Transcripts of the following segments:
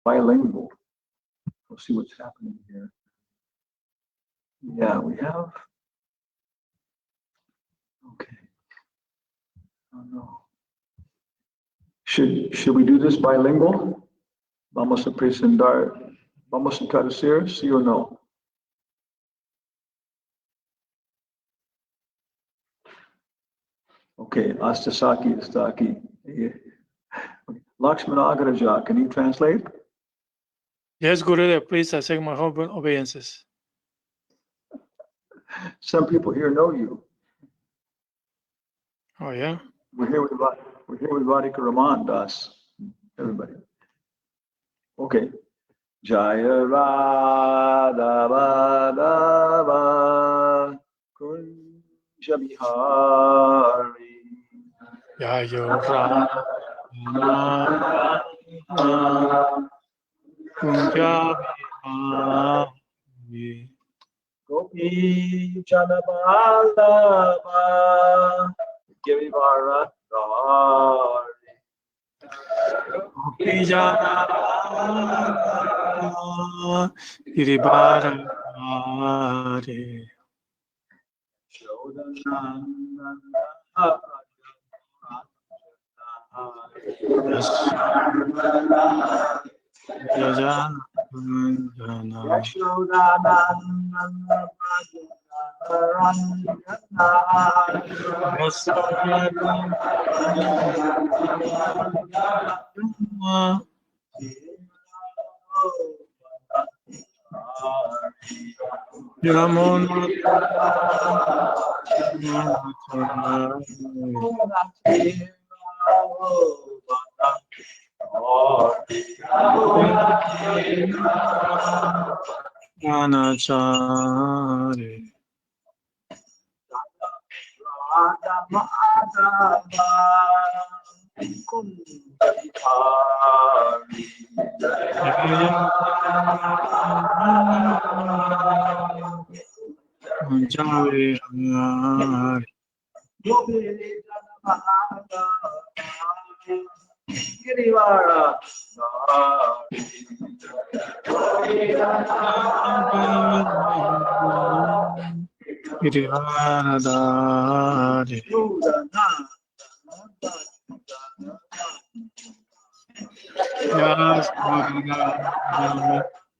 bilingual. We'll see what's happening here. Yeah, we have. Okay. Oh no. Should we do this bilingual? Vamos a presentar. Vamos a traducir, sí o no? Okay, Astasaki está aquí. Lakshmana Agraja, can you translate? Yes, Gurudev, please accept my humble obeisances. Some people here know you. Oh yeah? We're here with Radhika Raman Das. Everybody. Okay. Jaya Radha Madhava Kunja Bihari. Jaya Radha Kunja Bihari. Gopi Jana Vallabha Girivara Dhari. Gopi Jana Girivara Dhari. Yanachari.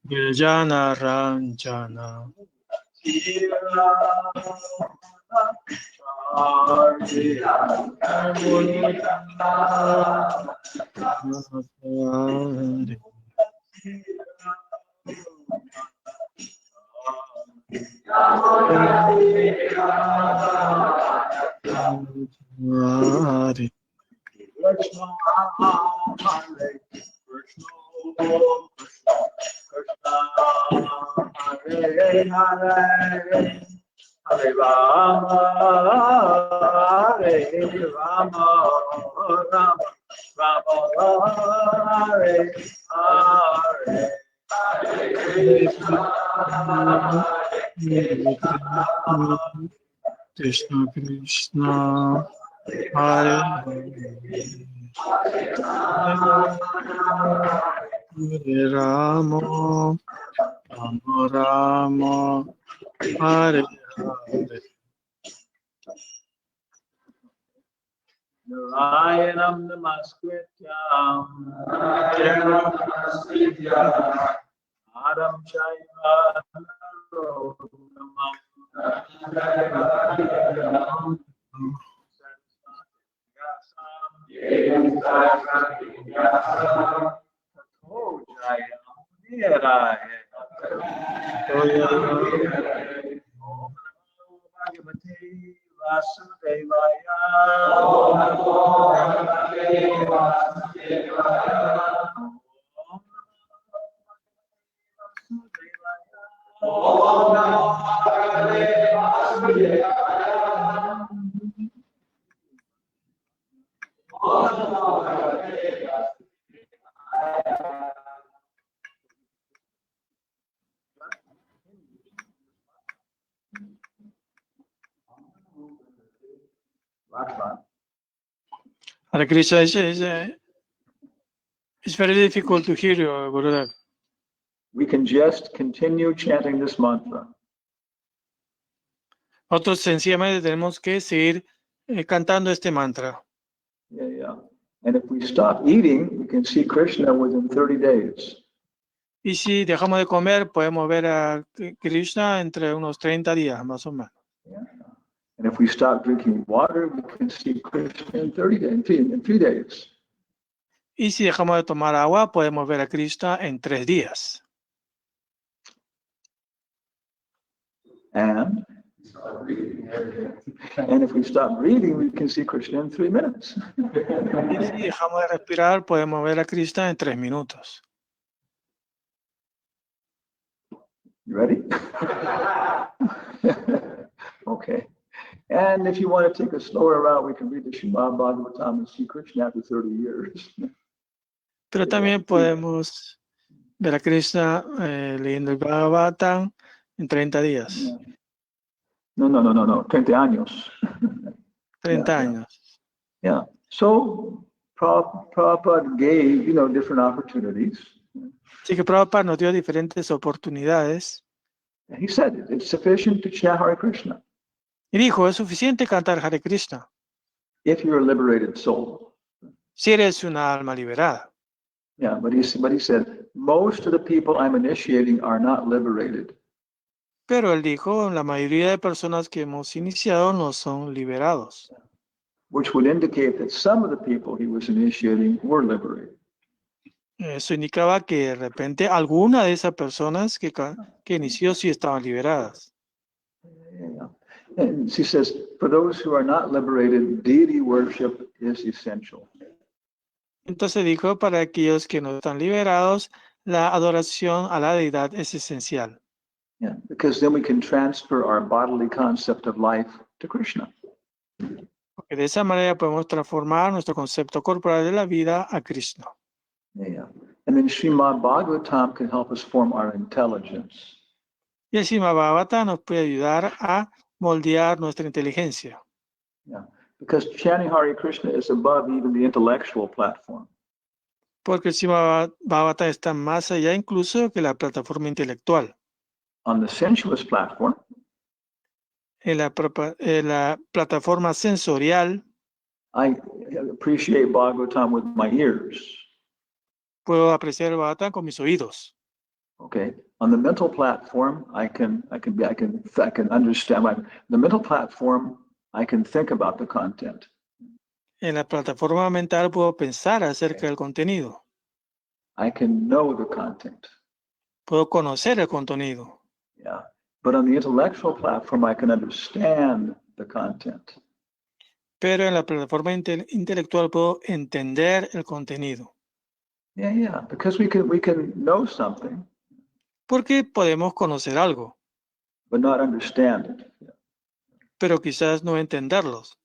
Girijana Ranjana. Hare Rama, Hare Rama, Rama Rama, Hare Hare. Krishna Krishna Hare Hare Rama Rama Rama Hare Hare. Narayanam Namaskrityam Adam Shaiva Narotamam Vasudevaya. Hare Krishna, It's very difficult to hear you, Gurudev. We can just continue chanting this mantra. Nosotros sencillamente tenemos que seguir cantando este mantra. Yeah, yeah. And if we stop eating, we can see Krishna within 30 days. Y si dejamos de comer, podemos ver a Krishna entre unos 30 días, más o menos. Yeah. And if we stop drinking water, we can see Krishna in 30 days, in 3 days. Y si dejamos de tomar agua, podemos ver a Krishna en 3 días. And if we stop breathing, we can see Krishna in 3 minutes. Y si dejamos de respirar, podemos ver a Krishna en 3 minutos. You ready? Okay. And if you want to take a slower route, we can read the Srimad Bhagavatam and see Krishna after 30 years. Pero también podemos ver a Krishna leyendo el Bhagavatam en 30 días. Yeah. No. 30 años. 30 Yeah. años. Yeah. So Prabhupada gave, different opportunities. Así que Prabhupada nos dio diferentes oportunidades. And he said it's sufficient to chant Hare Krishna Y dijo, es suficiente cantar Hare Krishna if you're a liberated soul. si eres una alma liberada. Yeah, but he said most of the people I'm initiating are not liberated. Pero él dijo, la mayoría de personas que hemos iniciado no son liberados. Which would indicate that some of the people he was initiating were liberated. Eso indicaba que de repente alguna de esas personas que inició sí estaban liberadas. Yeah. And she says, for those who are not liberated, deity worship is essential. Entonces dijo, para aquellos que no están liberados, la adoración a la deidad es esencial. Yeah, because then we can transfer our bodily concept of life to Krishna. Porque de esa manera podemos transformar nuestro concepto corporal de la vida a Krishna. Yeah. And then Srimad Bhagavatam can help us form our intelligence. Y el Srimad Bhagavatam nos puede ayudar a moldear nuestra inteligencia. Yeah. Because chanting Hare Krishna is above even the intellectual platform. Porque el Srimad Bhagavatam está más allá incluso que la plataforma intelectual. On the sensuous platform, En la plataforma sensorial, I appreciate Bhagavatam with my ears. puedo apreciar el Bhagavatam con mis oídos. Okay. On the mental platform, I can understand. The mental platform, I can think about the content. En la plataforma mental puedo pensar acerca del contenido. I can know the content. Puedo conocer el contenido. Yeah. But on the intellectual platform, I can understand the content. Pero en la plataforma intelectual puedo entender el contenido. Yeah. Because we can know something, Porque podemos conocer algo, but not understand it. pero quizás no entenderlos.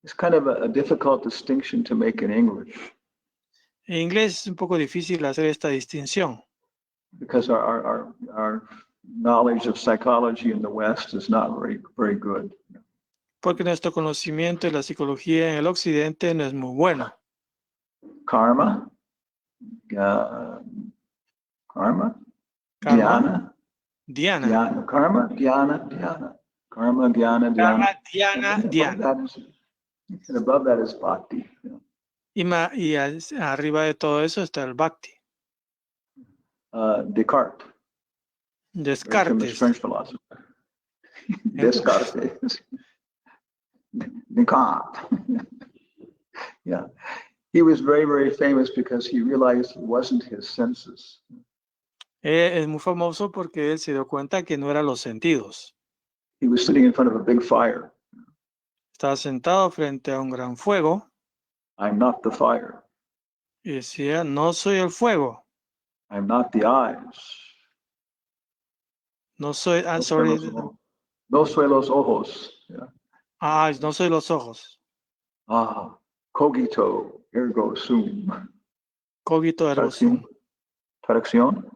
It's kind of a difficult distinction to make in English. En inglés es un poco difícil hacer esta distinción. Because our knowledge of psychology in the West is not very good. Porque nuestro conocimiento de la psicología en el occidente no es muy bueno. Karma, Karma, Dhyana, Dhyana. Karma, Dhyana. Karma, Dhyana. Karma, Dhyana. And above that is Bhakti. Y arriba de todo eso está el Bhakti. Descartes. Descartes. French philosopher. Descartes. Descartes. Yeah. He was very famous because he realized it wasn't his senses. Es muy famoso porque él se dio cuenta que no eran los sentidos. He was sitting in front of a big fire. Estaba sentado frente a un gran fuego. I'm not the fire. Y decía, no soy el fuego. I'm not the eyes. No soy, No soy los ojos. Yeah. No soy los ojos. Cogito, ergo sum. Cogito ergo sum. Traducción.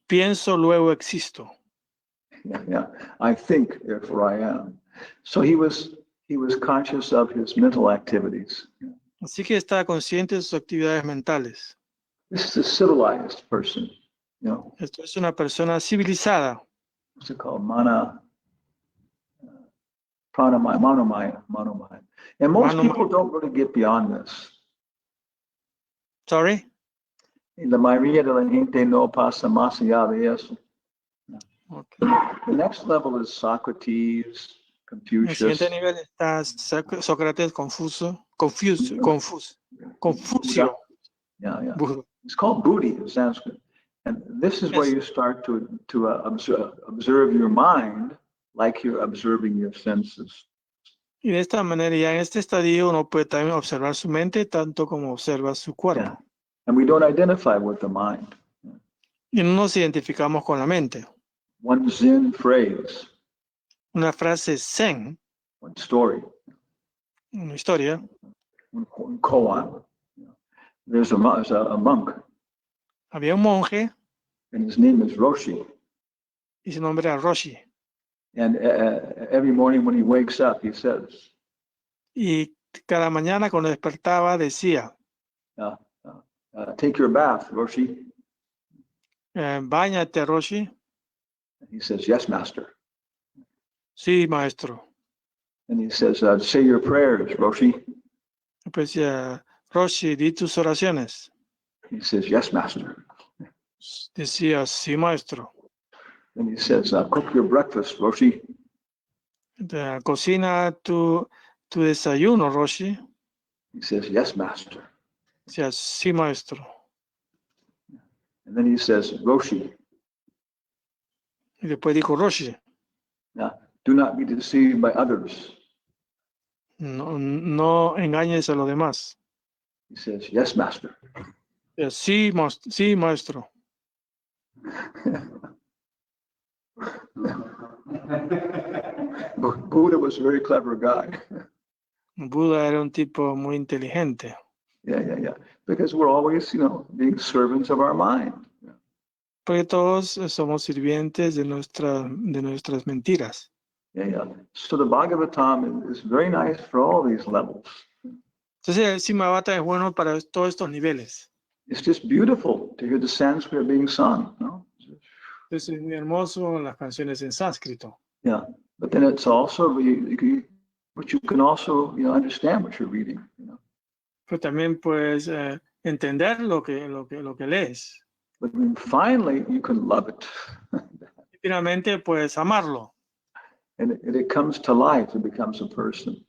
Pienso, luego existo. Yeah. I think, therefore I am. So he was conscious of his mental activities. Así que está consciente de sus actividades mentales. This is a civilized person, you know. Esto es una persona civilizada. What's it called? Pranamaya, manomaya. And most people don't really get beyond this. Sorry? La mayoría de la gente no pasa más allá de eso. Okay. The next level is Socrates, En el Confucius. siguiente nivel está Sócrates, Confucio. Yeah. Buda. It's called Buddhi in Sanskrit. And this is where you start to observe your mind like you're observing your senses. Y de esta manera, ya en este estadio, uno puede también observar su mente tanto como observa su cuerpo. Yeah. And we don't identify with the mind. Y no nos identificamos con la mente. One Zen phrase. Una frase zen. One story. Una historia. One koan. There's a monk. Había un monje. And his name is Roshi. Y su nombre era Roshi. And every morning when he wakes up, he says. Y cada mañana cuando despertaba decía. Take your bath, Roshi. Báñate, Roshi. He says, yes, master. Sí, maestro. And he says, say your prayers, Roshi. Pues Roshi, di tus oraciones. He says, yes, master. Decía, sí, maestro. And he says, cook your breakfast, Roshi. Cocina tu desayuno, Roshi. He says, yes, master. Decía, sí, maestro. And then he says, Roshi. Y después dijo Roshi. Do not be deceived by others. No engañes a los demás. He says, yes, master. Sí, maestro. Buddha was a very clever guy. Buda era un tipo muy inteligente. Yeah. Because we're always, being servants of our mind. Porque todos somos sirvientes de nuestras mentiras. Yeah. So the Bhagavatam is very nice for all these levels. Entonces el Srimad es bueno para todos estos niveles. It's just beautiful to hear the Sanskrit being sung, no? Es muy hermoso las canciones en sánscrito. Yeah, but then it's also, but you can also, understand what you're reading. Pero también puedes entender lo que lees. But then finally, you can love it. Y finalmente puedes amarlo. And it comes to life, it becomes a person.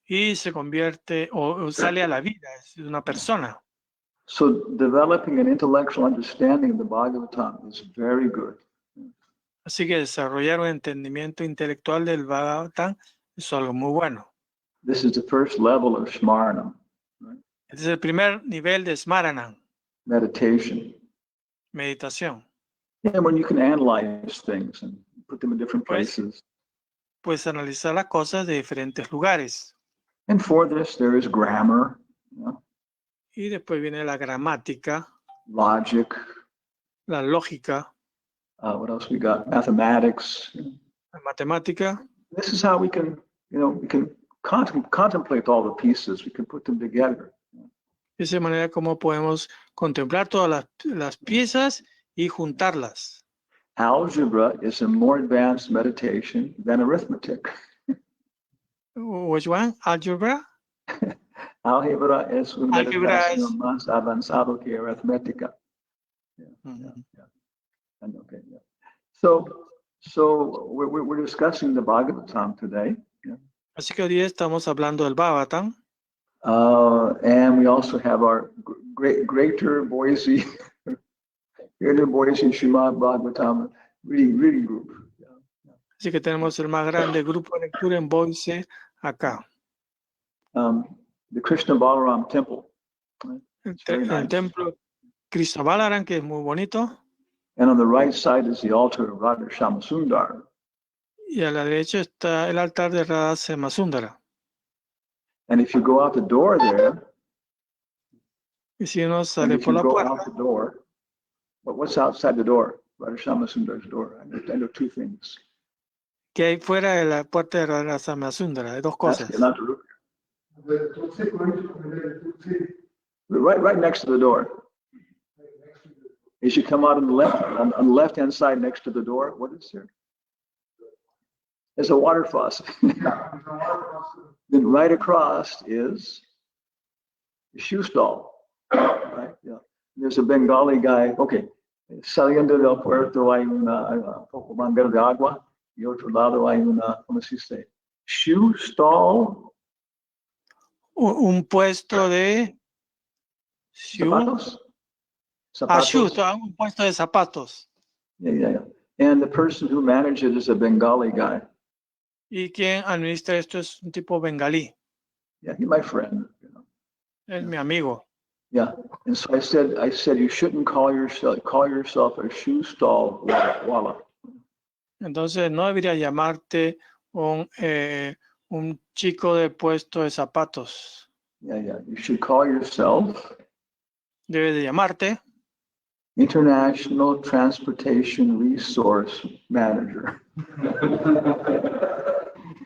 Y se convierte o sale a la vida, es una persona. So developing an intellectual understanding of the Bhagavatam is very good. Así que desarrollar un entendimiento intelectual del Bhagavatam es algo muy bueno. This is the first level of Smaranam. Right? Este es el primer nivel de Smaranam. Meditation. Meditación. Yeah, when you can analyze things and put them in different places. Puedes analizar las cosas de diferentes lugares. And for this, there is grammar. Y después viene la gramática. Logic. La lógica. What else we got? Mathematics. La matemática. This is how we can, we can contemplate all the pieces. We can put them together. De esa manera como podemos contemplar todas las piezas y juntarlas. Algebra is a more advanced meditation than arithmetic. Which one? Algebra? Álgebra es una meditación más avanzado que aritmética. Okay. So we're discussing the Bhagavatam today. Yeah. Así que hoy día estamos hablando del Bhagavatam. And we also have our greater Boise Srimad Bhagavatam reading group. Así que tenemos el más grande grupo de lectura en Boise acá. The Krishna Balaram Temple. El templo Krishna Balaram, que es muy bonito. And on the right side is the altar of Radha Shamasundar. Y a la derecha está el altar de Radha Shamasundara. And if you go out the door there, y si uno sale por la puerta, but what's outside the door? Radha Shamasundar's door. I know two things. Que hay fuera de la puerta de Radha Shamasundara, hay dos cosas. Right next to the door. As you come out on the left-hand side next to the door, what is there? There's a water faucet. Then right across is the shoe stall. Right? Yeah. There's a Bengali guy. Okay. Saliendo del puerto hay una poco manguera de agua y otro lado hay una, ¿cómo se dice? Shoe stall. Un puesto de Zapatos? shoes, un puesto de zapatos. Yeah. And the person who manages it is a Bengali guy. Y quien administra esto es un tipo bengalí. Yeah, he's my friend. You know. Es mi amigo. Yeah, and so I said you shouldn't call yourself a shoe stall walla. Entonces no debería llamarte un chico de puesto de zapatos. Yeah. You should call yourself. Debe de llamarte International Transportation Resource Manager.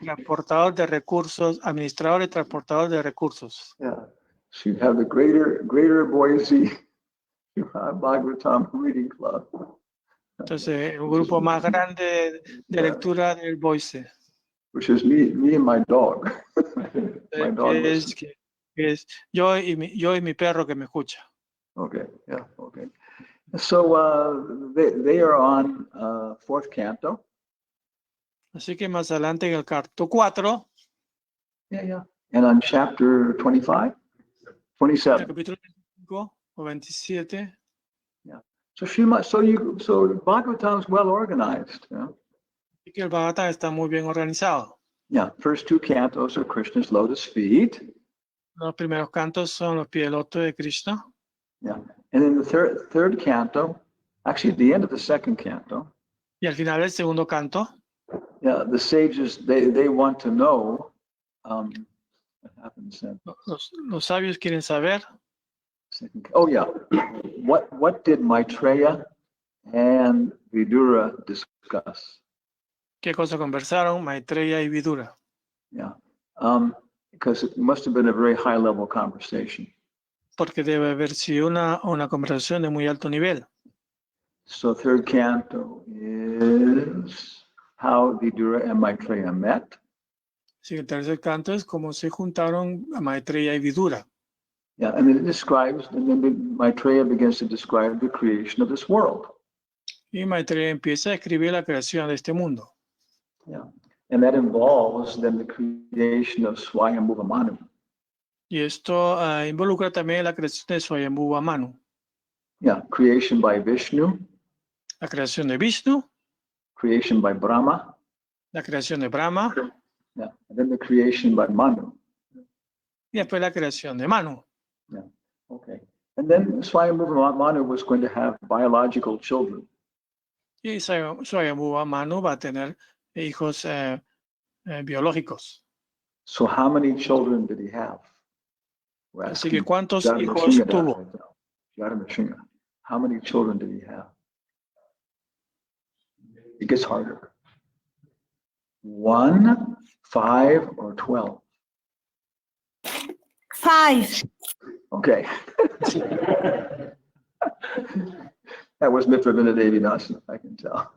Transportador de recursos, administrador y transportador de recursos. Yeah. So you have the Greater Boise Bhagavatam Reading Club. Entonces, el grupo más grande de lectura del Boise. Which is me and my dog. My dog es yo y mi perro que me escucha. Okay. So they are on fourth canto. Así que más adelante en el canto 4. Yeah. And on chapter 25, 27. El capítulo 25 o 27. Yeah. So Bhagavatam is well organized. Yeah? Y que el Bhagavatam está muy bien organizado. Yeah. First two cantos are Krishna's lotus feet. Los primeros cantos son los pies del loto de Krishna. Yeah. And then the third canto, actually at the end of the second canto. Y al final del segundo canto. Yeah, the sages they want to know what happens then. Los sabios quieren saber. Oh yeah, what did Maitreya and Vidura discuss? ¿Qué cosa conversaron Maitreya y Vidura? Yeah, because it must have been a very high level conversation. Porque debe haber sido una conversación de muy alto nivel. So third canto is how Vidura and Maitreya met. Sí, el tercer canto es cómo se juntaron a Maitreya y Vidura. Yeah, and it describes, and then Maitreya begins to describe the creation of this world. Y Maitreya empieza a escribir la creación de este mundo. Yeah, and that involves then the creation of Swayambhuva Manu. Y esto involucra también la creación de Swayambhuva Manu. Yeah, creation by Vishnu. La creación de Vishnu. Creation by Brahma. La creación de Brahma. Yeah, and then the creation by Manu. Y después la creación de Manu. Yeah, okay. And then Swayambhuva Manu was going to have biological children. Y Swayambhuva Manu va a tener hijos biológicos. So how many children did he have? Así que ¿cuántos hijos tuvo? How many children did he have? It gets harder. 1, 5, or 12? 5. Okay. That was Mitra Vinadevi Nasi, I can tell.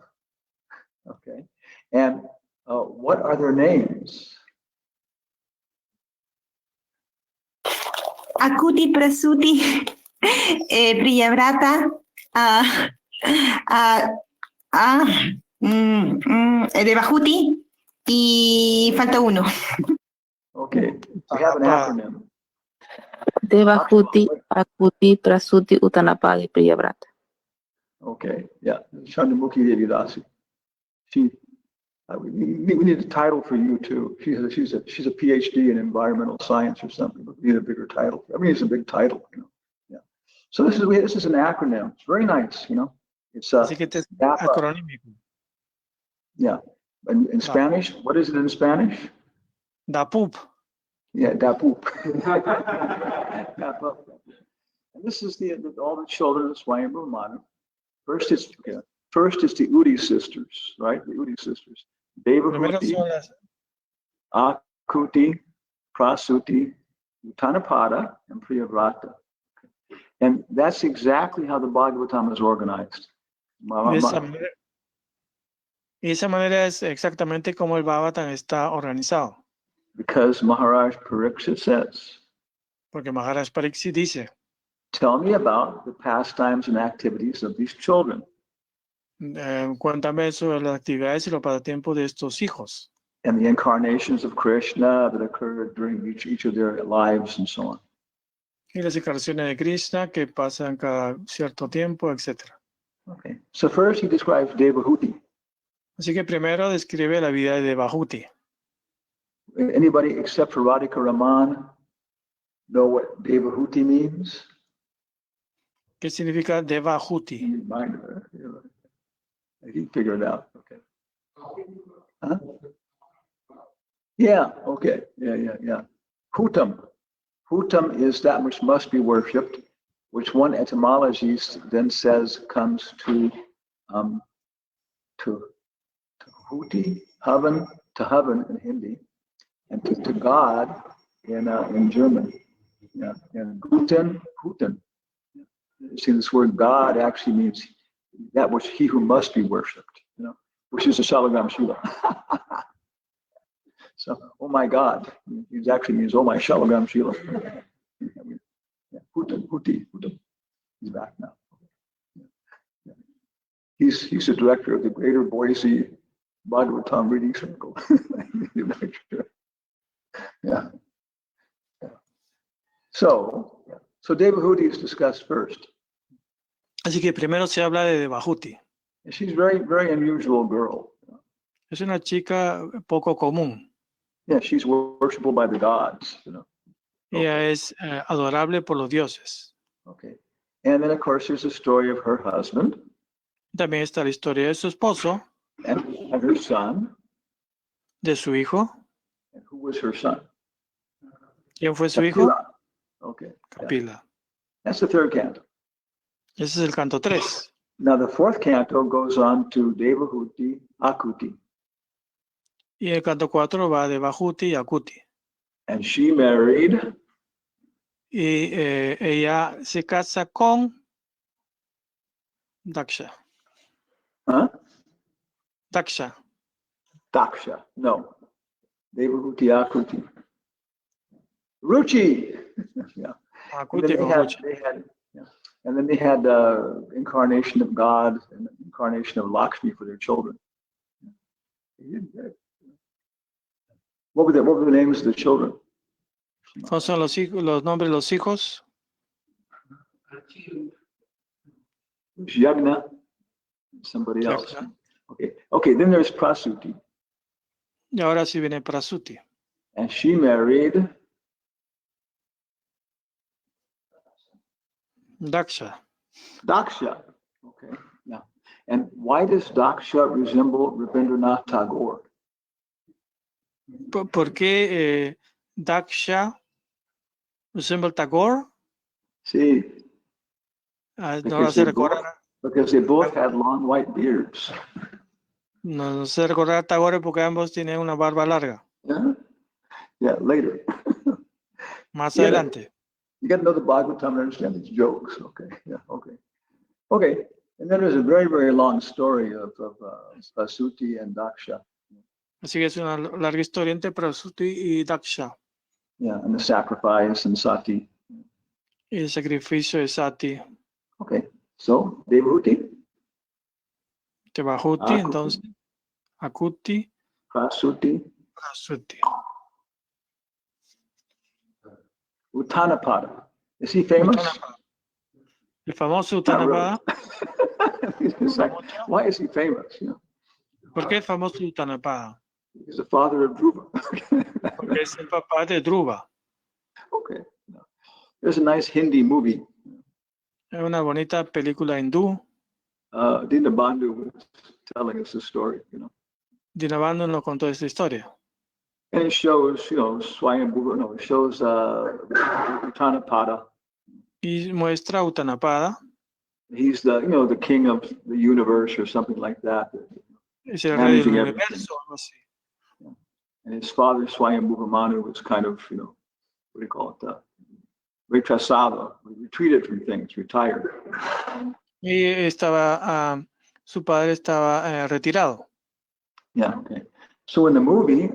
Okay. And what are their names? Akuti Prasuti, Priyavrata, Devahuti y falta uno. Okay, we have an acronym. Devahuti, Akuti, Prasuti, Uttanapadi, Priyavrata. Okay, yeah, Chandramukhi Devi Dasi. We need a title for you too. She's a PhD in environmental science or something. But we need a bigger title. I mean, it's a big title, you know. Yeah. So this is an acronym. It's very nice, you know. It's acronímico. Yeah. In Spanish, what is it in Spanish? DAPUP. Yeah, DAPUP. DAPUP. And this is all the children of Swayambhuva Manu. First is the Udi sisters, right? The Udi sisters. Devahuti, Akuti, Prasuti, Uttanapada, and Priyavrata. And that's exactly how the Bhagavatam is organized. Y de esa manera es exactamente como el Bhagavatam está organizado. Because Maharaj Pariksit says, Porque Maharaj Pariksit dice, tell me about the pastimes and activities of these children. cuéntame sobre las actividades y los pasatiempos de estos hijos. And the incarnations of Krishna that occurred during each of their lives and so on. Y las encarnaciones de Krishna que pasan cada cierto tiempo, etc. Okay. So first he describes Devahuti. Así que primero describe la vida de Devahuti. Anybody except for Radhika Raman know what Devahuti means? ¿Qué significa Devahuti? He figured it out. Okay. Huh? Yeah. Okay. Yeah. Hutam. Hutam is that which must be worshipped, which one etymologist then says comes to Huti, heaven, to heaven in Hindi, and to God in German. Yeah. And Huten. See, this word God actually means that which he who must be worshipped, which is a Shalagram Shila. So, oh my God, it actually means, oh my Shalagram Shila. Huti. He's back now. He's the director of the Greater Boise Bhagavatam Reading Circle. Yeah. So Devahuti is discussed first. Así que primero se habla de Devahuti. She's a very, very unusual girl. Es una chica poco común. Yeah, she's worshipable by the gods. Ella es adorable por los dioses. Okay. And then, of course, there's a story of her husband. También está la historia de su esposo. And her son. De su hijo. And who was her son? ¿Quién fue su hijo? Okay. Kapila. Yeah. That's the third canto. Ese es el canto 3. Now the fourth canto goes on to Devahuti, Akuti. Y el canto 4 va de Devahuti y Akuti. And she married. Y ella se casa con Daksha. Huh? Daksha. No. Devahuti, Akuti. Ruchi. Yeah. Akuti con Ruchi. And then they had incarnation of God and incarnation of Lakshmi for their children. What were the names of the children? ¿Cuáles son los nombres de los hijos? Yagna, somebody else. Okay. Then there's Prasuti. Y ahora sí viene Prasuti. And she married Daksha. Okay. Yeah. And why does Daksha resemble Rabindranath Tagore? ¿Por qué Daksha resemble Tagore? Sí. No se recordar. Because they both had long white beards. No se recordar Tagore porque ambos tienen una barba larga. Yeah, later. Más adelante. You got to know the Bhagavatam to understand its jokes. Okay. And then there's a very, very long story of Prasuti and Daksha. Así que es una larga historia entre Prasuti y Daksha. Yeah, and the sacrifice and Sati. Y el sacrificio de Sati. Okay, so Devahuti. Devahuti, entonces. Akuti. Prasuti. Prasuti. Uttanapada. Is he famous? El famoso Uttanapada. Why is he famous? ¿Por qué es famoso Uttanapada? He's the father of Dhruva. Porque es el papá de Dhruva. Okay. There's a nice Hindi movie. Es una bonita película hindú. Dinabandhu was telling us the story, Dinabandhu nos contó esta historia. And it shows, Swami, it shows Uttanapada. Y muestra Uttanapada. He's the king of the universe or something like that. Es el rey del universo, algo así. And his father, Swami Manu, was kind of, what do you call it? Retrasado, retreated from things, retired. Y estaba, su padre estaba retirado. Yeah, okay. So in the movie,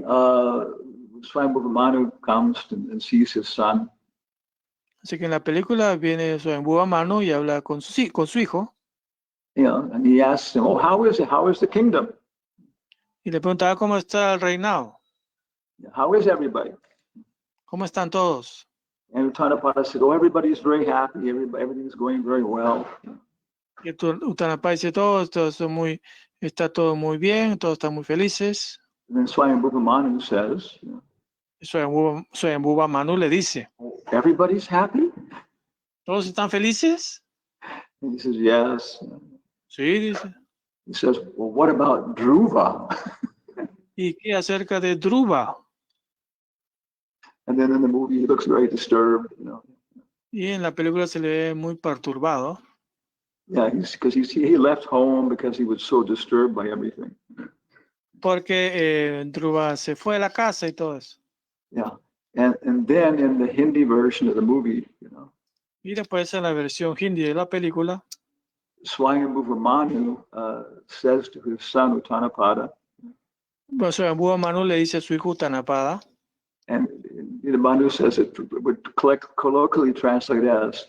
Swami Manu comes and sees his son. Así que en la película viene Swami Manu y habla con su hijo. You know, and he asks him, "Oh, how is it? How is the kingdom? Y le preguntaba cómo está el reinado, How is everybody?" cómo están todos. And Utanapada said, "Oh, everybody's very happy. Everything's going very well." Y Uttanapaya dice está todo muy bien, todos están muy felices. And then Swami Manu says, Swami Manu le dice, "Everybody's happy?" ¿todos están felices? And he says, "Yes." Sí, dice. He says, "Well, what about Dhruva?" ¿Y qué acerca de Dhruva? And then in the movie, he looks very disturbed, you know. Y en la película se le ve muy perturbado. Yeah, because he left home because he was so disturbed by everything. Porque Dhruva se fue a la casa y todo eso. Yeah, and then in the Hindi version of the movie, you know, Y después en la versión hindi de la película, Swami Manu says to his son Utanapada, Swami Manu le dice a su hijo Utanapada, and Manu says it would colloquially translate as,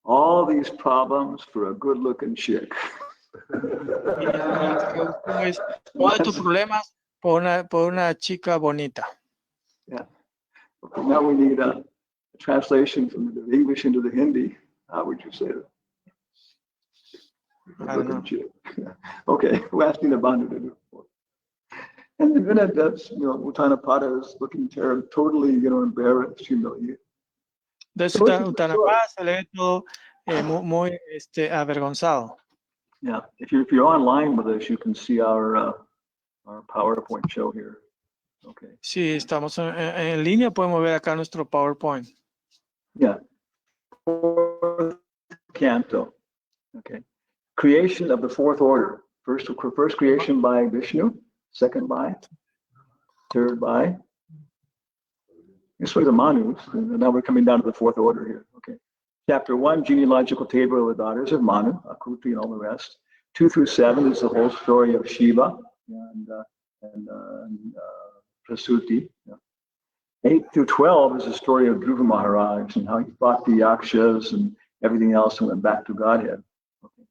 "All these problems for a good-looking chick." todos estos problemas por una chica bonita. Yeah. Okay, now we need a translation from the English into the Hindi. How would you say that? I don't know. Okay, we're asking the Bandhu to do it. And then that's, you know, Utanapada is looking terrible, totally, you know, embarrassed, humiliated. Entonces Utanapada se le ve todo muy avergonzado. Yeah, if you're online with us, you can see our PowerPoint show here. Okay. Sí, estamos en línea, podemos ver acá nuestro PowerPoint. Yeah. Fourth canto. Okay. Creation of the fourth order. First creation by Vishnu, second by, third by. This was the Manus, and now we're coming down to the fourth order here. Okay. Chapter 1, genealogical table of the daughters of Manu, Akuti, and all the rest. 2 through 7 is the whole story of Shiva and Prasuti. Yeah. 8 through 12 is the story of Dhruva Maharaj and how he fought the Yakshas and everything else and went back to Godhead. Okay.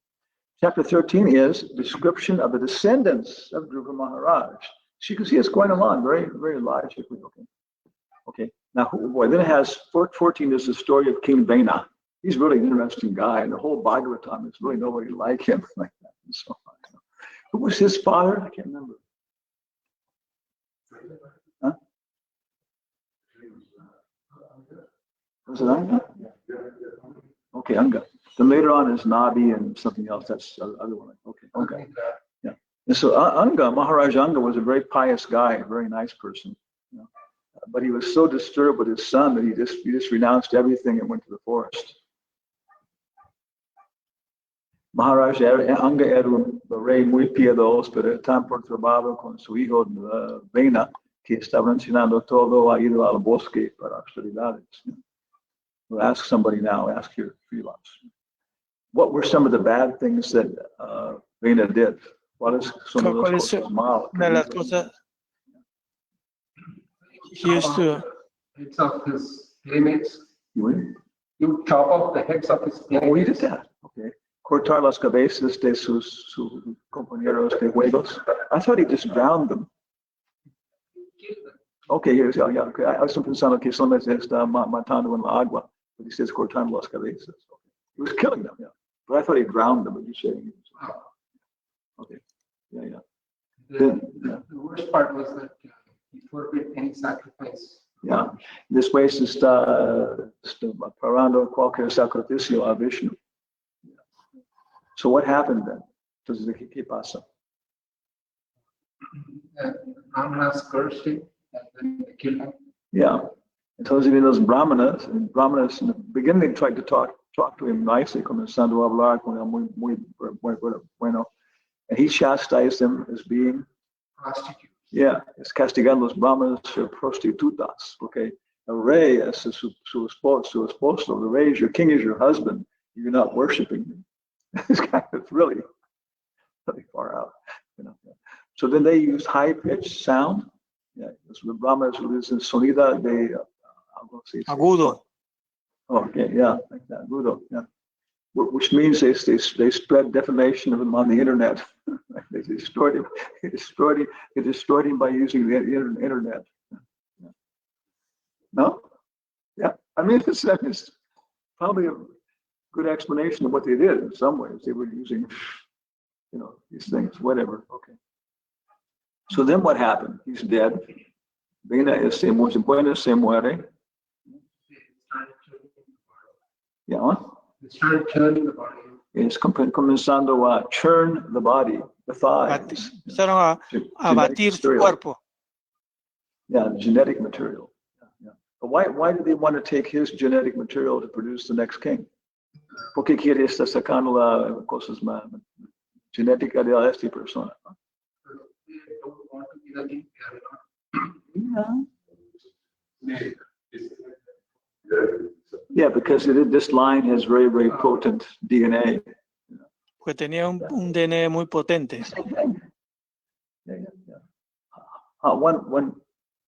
Chapter 13 is description of the descendants of Dhruva Maharaj. So you can see it's going along very, very logically. Okay. Okay. Now, then it has 14 is the story of King Vena. He's really an interesting guy, and the whole Bhagavatam is really nobody like him like that. And so on. Who was his father? I can't remember. Huh? Was it Anga? Okay, Anga. Then later on is Nabi and something else. That's the other one. Okay. Yeah. And so Anga, Maharaj Anga was a very pious guy, a very nice person. You know? But he was so disturbed with his son that he just renounced everything and went to the forest. Maharaj Anga era un rey muy piadoso, pero tan perturbado con su hijo Vena que estaba enseñando todo a ir al bosque para austeridades. We'll ask somebody now, ask your freelance. What were some of the bad things that Vena did? ¿Cuáles son las cosas malas? Una de las cosas, he used to heads of his playmates. You chop off the heads of his playmates. Oh, he did that. Okay. Cortar las cabezas de sus compañeros de juegos. I thought he just drowned them. Okay, here's yeah. Okay. I was pensando que solamente está matando en la agua, but he says cortando las cabezas. Okay. He was killing them, yeah. But I thought he drowned them. But you're saying, okay, yeah. The worst part was that he forbid any sacrifice. Yeah, después está parando cualquier sacrificio a Vishnu. So what happened then? Entonces, ¿qué pasa? Brahmanas cursed him and then they killed him. Yeah. Entonces vienen los brahmanas, and brahmanas in the beginning they tried to talk to him nicely, comenzando a hablar con él muy bueno. And he chastised them as being Prostitutes. yeah, es castigando los brahmanas prostitutas, porque a rey as su esposo. The rey is your king, is your husband. You're not worshiping him. It's kind of really far out. You know. So then they use high-pitched sound. Yeah, so the Brahmas usan sonido de Agudo. Okay, yeah, like that, agudo, yeah. Which means they spread defamation of him on the internet. They distort him by using the internet. Yeah. No? Yeah, I mean, it's probably a good explanation of what they did in some ways. They were using, these things, whatever. Okay. So then what happened? He's dead. Vena se muere. Yeah. It started churning the body. It's comenzando a churn the body, the thighs. Empezaron a batir su cuerpo. Yeah, genetic material. Yeah. But why did they want to take his genetic material to produce the next king? Porque quiere estar sacando las cosas más genéticas de esta persona. They don't want to be the king. They are not. Yeah, because this line has very, very potent DNA. Porque tenía un DNA muy potente. Yeah. One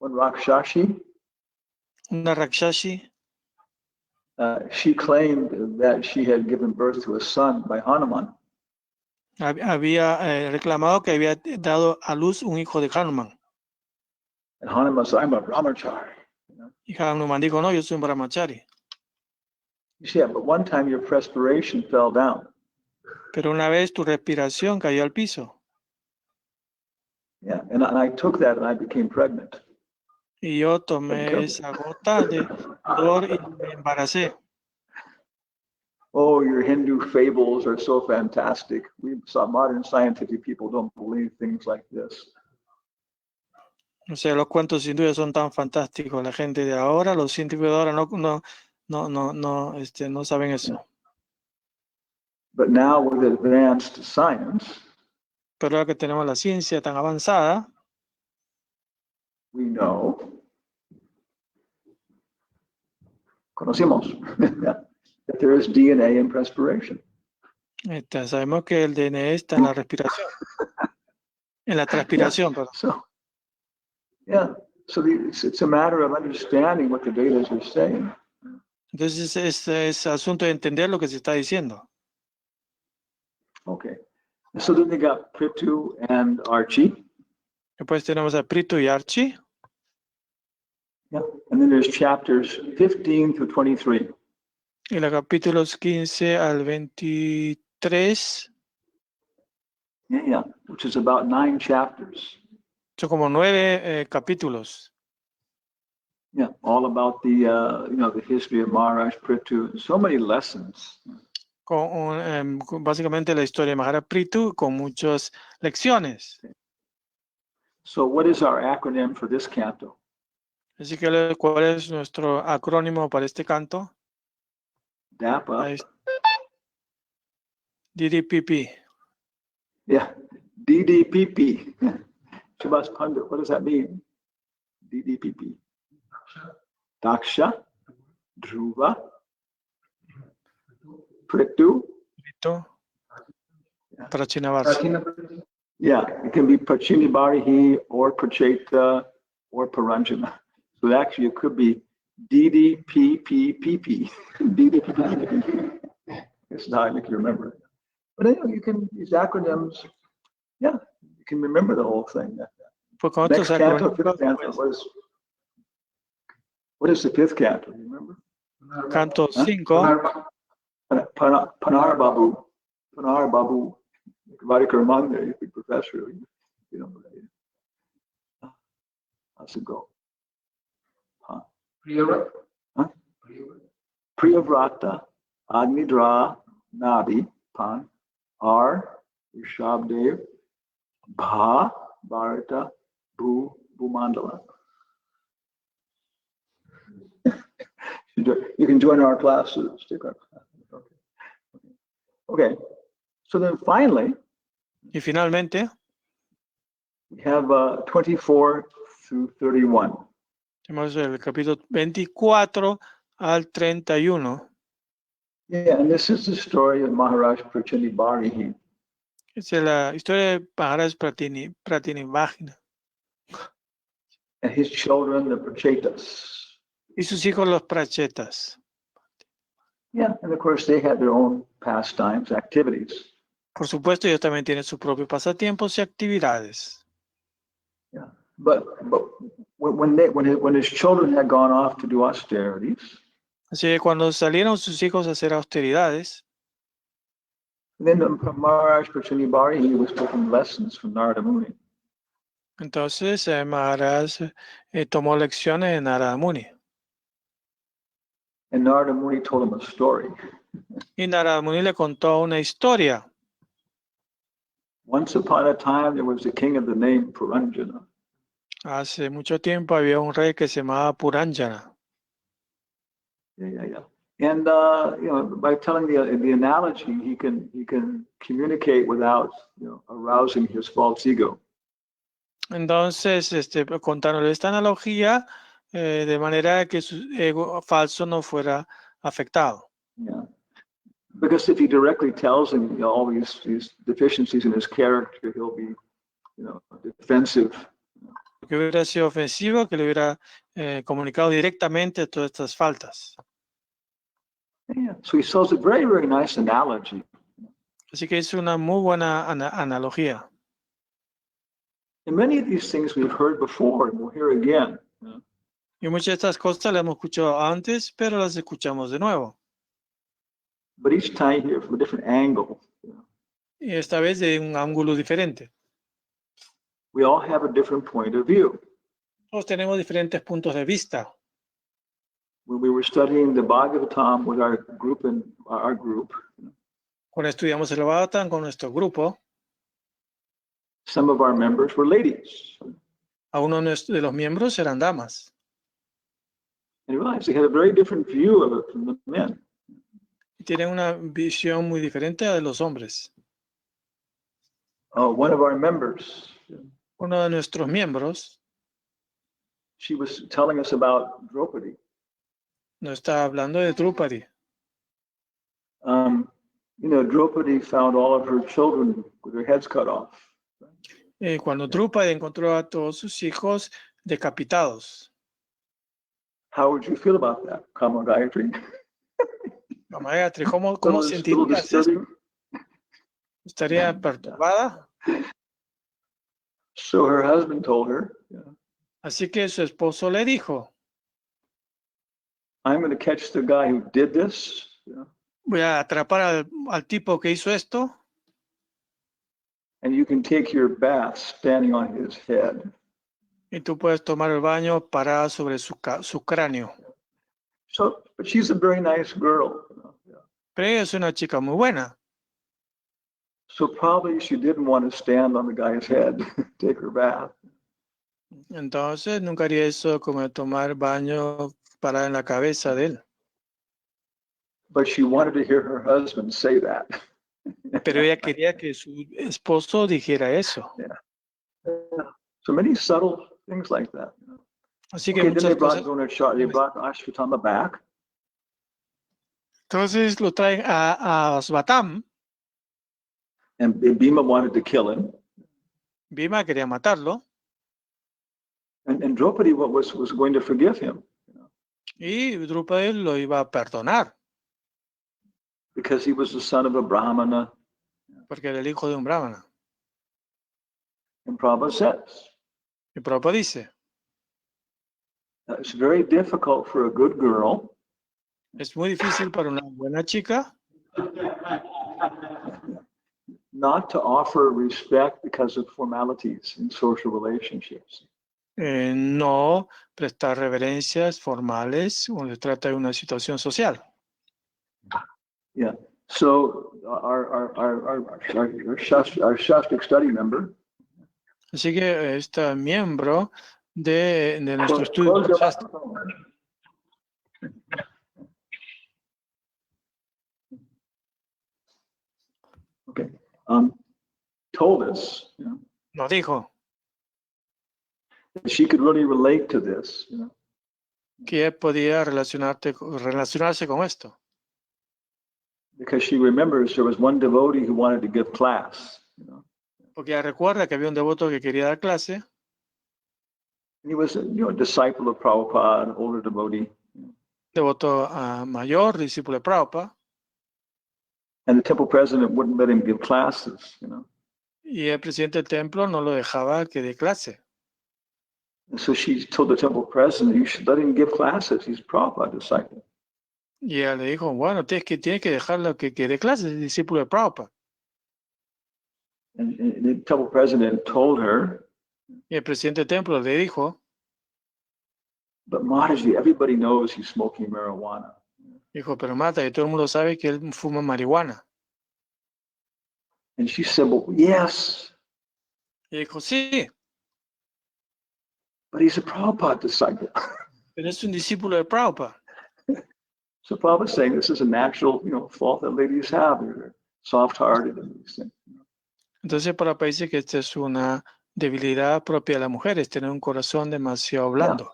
Rakshashi, Una Rakshashi, she claimed that she had given birth to a son by Hanuman. había reclamado que había dado a luz un hijo de Hanuman. And Hanuman said, I'm a brahmachari. Y Hanuman dijo, no, yo soy un brahmachari. Yeah, but one time your perspiration fell down. Pero una vez tu respiración cayó al piso. Yeah, and I took that and I became pregnant. Y yo tomé esa gota de sudor y me embaracé. Oh, your Hindu fables are so fantastic. We saw modern scientific people don't believe things like this. O sea, los cuentos hindúes son tan fantásticos. La gente de ahora, los científicos de ahora no saben eso. But now with advanced science, Pero ahora que tenemos la ciencia tan avanzada, we know, conocemos, that there is DNA in perspiration. sabemos que el DNA está en la respiración. En la transpiración, perdón. So it's a matter of understanding what the Vedas are saying. Entonces es asunto de entender lo que se está diciendo. Okay. So then they got Prithu and Archie. Después tenemos a Prithu y Archie. Yeah. And then there's chapters 15 through 23. Y los capítulos 15 al 23. Yeah, which is about 9 chapters. Son como 9 capítulos. Yeah, all about the history of Maharaj Prithu. So many lessons. Con básicamente la historia de Maharaj Prithu con muchas lecciones. So what is our acronym for this canto? Así que, ¿cuál es nuestro acrónimo para este canto? DAPA. DDPP. Yeah, DDPP. Subhas Pandit, what does that mean? DDPP. Daksha, Dhruva, Prithu. Prachinavasa. Yeah, it can be Prachini Barihi or Pracheta or Paranjana. So actually it could be DDPPPP. DDPPP. This is how I make you remember. But anyway, you can use acronyms. Yeah, you can remember the whole thing. Next canto, fifth canto was. What is the fifth canto? Do you remember? Canto 5. Panar Babu. Panar Babu. Radhikaramanda, the professor. You know, how's it go? Huh? Priyavrata, Agnidra, Nabi, Pan, R, Rishabdev, Bha, Bharata, Bhu, Bhumandala. You can join our classes. Okay. So then finally, Y finalmente, we have 24 through 31. Tenemos el capítulo 24 al 31. Yeah, and this is the story of Maharaj Prachinibhari. Esa es la historia de Maharaj Pratinivagina And his children, the Prachetas. y sus hijos los Prachetas. Yeah, and of course they had their own pastimes, activities. Por supuesto, ellos también tienen sus propios pasatiempos y actividades. Yeah, but when his children had gone off to do austerities, Así que cuando salieron sus hijos a hacer austeridades, then Maharaj Prachinibhari, he was taking lessons from Narada Muni. entonces Maharaj tomó lecciones de Narada Muni. And Narada Muni told him a story. Y Narada Muni le contó una historia. Once upon a time, there was a king of the name Puranjana. Hace mucho tiempo había un rey que se llamaba Puranjana. Yeah. And by telling the analogy, he can communicate without arousing his false ego. Entonces, contándole esta analogía de manera que su ego falso no fuera afectado. Yeah. Because if he directly tells him all these deficiencies in his character, he'll be defensive. Porque hubiera sido ofensivo que le hubiera comunicado directamente todas estas faltas. Yeah. So he sells a very, very nice analogy. Así que es una muy buena analogía. And many of these things we've heard before and we'll hear again. Y muchas de estas cosas las hemos escuchado antes, pero las escuchamos de nuevo. But each time you hear from a different angle. Y esta vez de un ángulo diferente. We all have a different point of view. Todos tenemos diferentes puntos de vista. When we were studying the Bhagavatam with our group, Cuando estudiamos el Bhagavatam con nuestro grupo, some of our members were ladies. a uno de los miembros eran damas. And realized they had a very different view of it from the men. Y tienen una visión muy diferente a de los hombres. One of our members, Uno de nuestros miembros she was telling us about Draupadi. nos está hablando de Draupadi. Draupadi found all of her children with their heads cut off. Cuando Draupadi encontró a todos sus hijos decapitados. How would you feel about that, Kama Gayatri? Mamá Gayatri, ¿cómo Little sentirías eso? disturbing. ¿Estaría perturbada? So her husband told her, Así que su esposo le dijo, I'm going to catch the guy who did this. voy a atrapar al tipo que hizo esto And you can take your bath standing on his head. y tú puedes tomar el baño parada sobre su cráneo. So, but she's a very nice girl. Pero ella es una chica muy buena. So probably she didn't want to stand on the guy's head, take her bath. Entonces nunca haría eso como tomar baño parada en la cabeza de él. But she wanted to hear her husband say that. Pero ella quería que su esposo dijera eso. So many subtle things like that. Así que Okay, then they muchas brought cosas. Ashwatthama back. Entonces lo traen a Svatam. And Bhima wanted to kill him. Bhima quería matarlo. And Draupadi was going to forgive him. Y Draupadi lo iba a perdonar. Because he was the son of a Brahmana. Porque era el hijo de un brahmana. And Prabhupada says, Y Prabhupada dice, it's very difficult for a good girl es muy difícil para una buena chica not to offer respect because of formalities in social relationships. no prestar reverencias formales cuando se trata de una situación social. Yeah. So our Shastic study member. Así que este miembro de nuestro estudio Close your Shastra, microphone. Okay. Told us nos dijo that she could really relate to this. que podía relacionarse con esto. Because she remembers there was one devotee who wanted to give class, you know. Porque ella recuerda que había un devoto que quería dar clase. And he was a disciple of Prabhupada, an older devotee. Devoto mayor, discípulo de Prabhupada. And the temple president wouldn't let him give classes, you know. Y el presidente del templo no lo dejaba que dé clase. And so she told the temple president, you should let him give classes. He's a Prabhupada disciple. Y ella le dijo, bueno, tienes que dejarlo que dé clase, es discípulo de Prabhupada. And the temple president told her, Y el presidente del templo le dijo, but Mataji, everybody knows he's smoking marijuana. pero Mata, que todo el mundo sabe que él fuma marihuana. And she said, well, yes, Y dijo, sí, but he's a Prabhupada disciple. pero es un discípulo de Prabhupada. So Prabhupada's saying this is a natural, fault that ladies have. They're soft-hearted and these things. Entonces Prabhupada dice que esta es una debilidad propia de las mujeres, tener un corazón demasiado blando.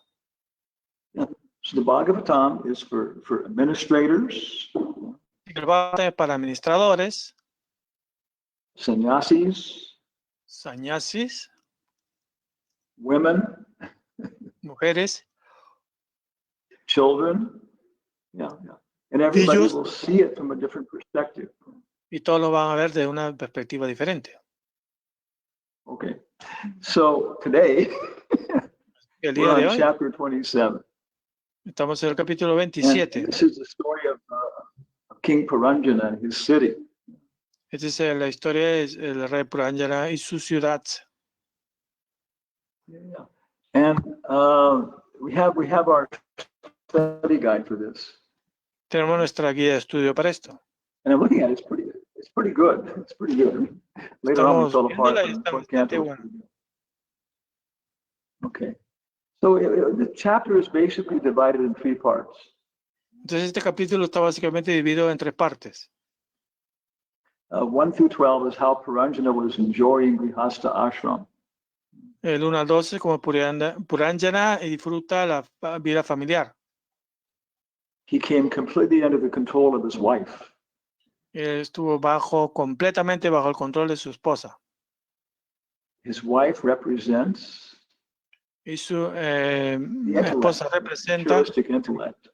Yeah. So the Bhagavatam is for administrators, El Bhagavatam es para administradores, sannyasis, sannyasis, women, mujeres, children. Yeah. And everybody Niños. will see it from a different perspective. y todos lo van a ver de una perspectiva diferente. Okay. So today, El we're día de on hoy chapter 27. estamos en el capítulo And 27. this is the story of King Puranjana and his city. Esta es la historia del rey Puranjana y su ciudad. Yeah. And we have our study guide for this. Tenemos nuestra guía de estudio para esto. And I'm looking at it, it's pretty good. It's pretty good. Later on, we Estamos fell apart. viéndola y But está the fourth bastante canto was buena. pretty good. Okay. So the chapter is basically divided in 3 parts. Entonces este capítulo está básicamente dividido en 3 partes. 1 through 12 is how Puranjana was enjoying Grihastha ashram. El 1 al 12 como Puranjana y disfruta la vida familiar. He came completely under the control of his wife. Estuvo completamente bajo el control de su esposa. His wife represents Y su the esposa intellect, representa materialistic intellect.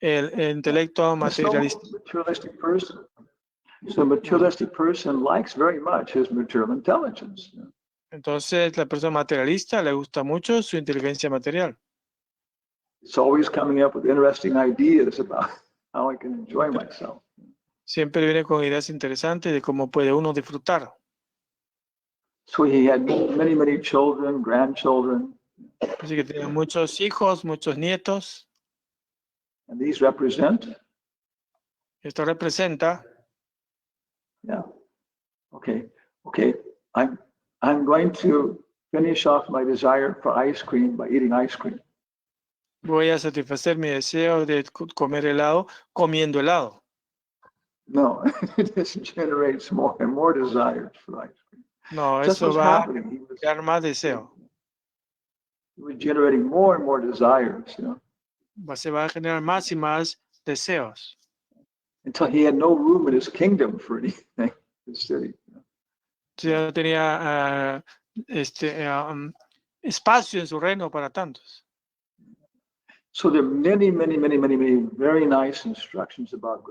el intelecto So materialista. materialistic person. So a materialistic person likes very much his material intelligence. Entonces, la persona materialista le gusta mucho su inteligencia material. It's always coming up with interesting ideas about how I can enjoy myself. Siempre viene con ideas interesantes de cómo puede uno disfrutar. So he had many, many children, grandchildren, Así que tiene muchos hijos, muchos nietos. and these represent, Esto representa, yeah. Okay. I'm going to finish off my desire for ice cream by eating ice cream. voy a satisfacer mi deseo de comer helado comiendo helado. No, it just generates more and more desires for ice cream. No, That's eso what's va a happening. He crear más deseo. was generating more and more desires, Se va a generar más y más deseos. until he had no room in his kingdom for anything, his city. Ya no tenía espacio en su reino para tantos. So there are many, many, many, many, many very nice instructions about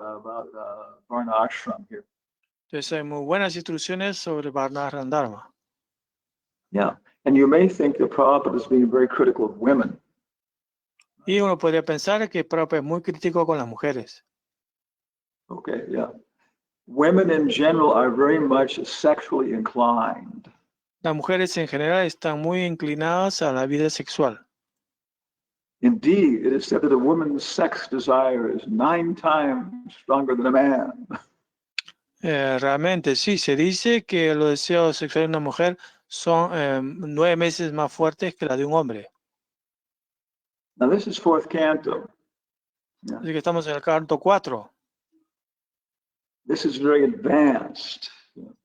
Varna Ashram here. Entonces hay muy buenas instrucciones sobre Varnashram Dharma. Yeah, and you may think that Prabhupada is being very critical of women. Y uno podría pensar que Prabhupada es muy crítico con las mujeres. Okay, yeah. Women in general are very much sexually inclined. Las mujeres en general están muy inclinadas a la vida sexual. Indeed, it is said that a woman's sex desire is 9 times stronger than a man. Realmente sí, se dice que los deseos sexuales de una mujer son 9 veces más fuertes que la de un hombre. Now this is 4th canto. Así que estamos en el canto 4. This is very advanced.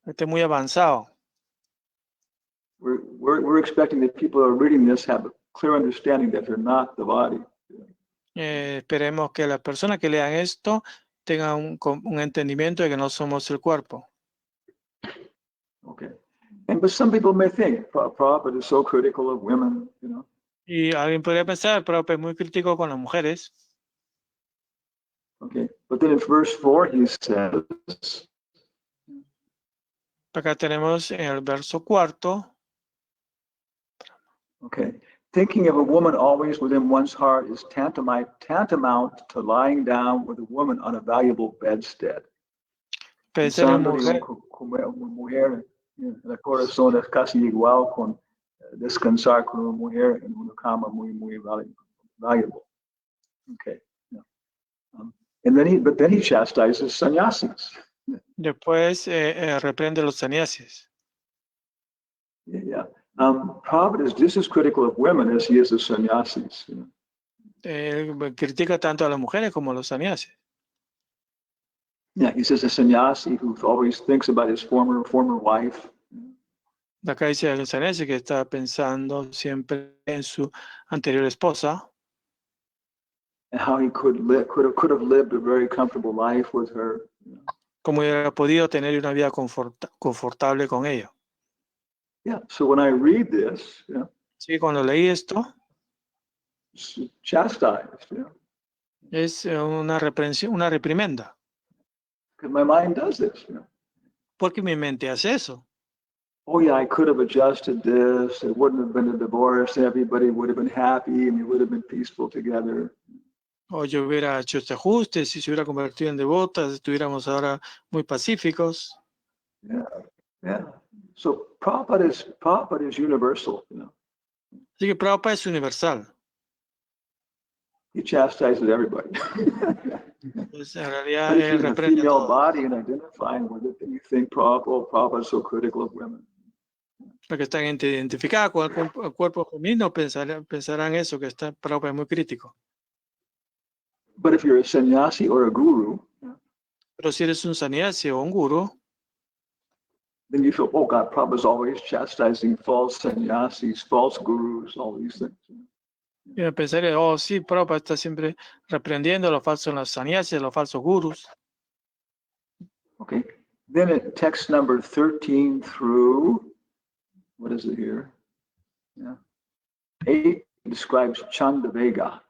Este es muy avanzado. We're expecting that people who are reading this have a clear understanding that they're not the body. Esperemos que las personas que lean esto tengan un entendimiento de que no somos el cuerpo. Okay. But some people may think Prabhupada is so critical of women, you know. Y alguien podría pensar, pero es muy crítico con las mujeres. Okay. But then in verse 4 he says, Acá tenemos en el verso 4. okay, thinking of a woman always within one's heart is tantamount to lying down with a woman on a valuable bedstead. Pensar en Pensando mujer, una mujer en el corazón es casi igual con descansar con una mujer en una cama muy, muy valuable. Okay. Yeah. But then he chastises sannyasis. después reprende a los sannyasis. Yeah. Prabhupada is just as critical of women as he is of sannyasis. You know? Critica tanto a las mujeres como a los sannyasis. Yeah, he says a sannyasi who always thinks about his former wife. Acá dice el sannyasi que está pensando siempre en su anterior esposa. And how he could have lived a very comfortable life with her. You know? Como hubiera podido tener una vida confortable con ella. Yeah. So when I read this, you know, Sí, cuando leí esto, it's chastised. You know? es una reprensión, una reprimenda. Because my mind does this. You know? Porque mi mente hace eso. Oh yeah, I could have adjusted this. It wouldn't have been a divorce. Everybody would have been happy, and we would have been peaceful together. O yo hubiera hecho este ajuste, si se hubiera convertido en devotas, estuviéramos ahora muy pacíficos. Yeah, yeah. So Prabhupada is universal. You know, Así que Prabhupada es universal. he chastises everybody. Pues en realidad But if él you're in a reprende a female todos. body and identifying with it, then you think Prabhupada is so critical of women. Los que están identificados con el cuerpo femenino pensarán eso, que Prabhupada es muy crítico. But if you're a sannyasi or a guru, Pero si eres un sannyasi o un guru, then you feel, oh God, Prabhupada's always chastising false sannyasis, false gurus, all these things. y pensaría, oh sí, Prabhupada está siempre reprendiendo a los falsos sannyasis, a los falsos gurus. Okay. Then at text number 13 through, what is it here? Yeah. 8 describes Chandavega.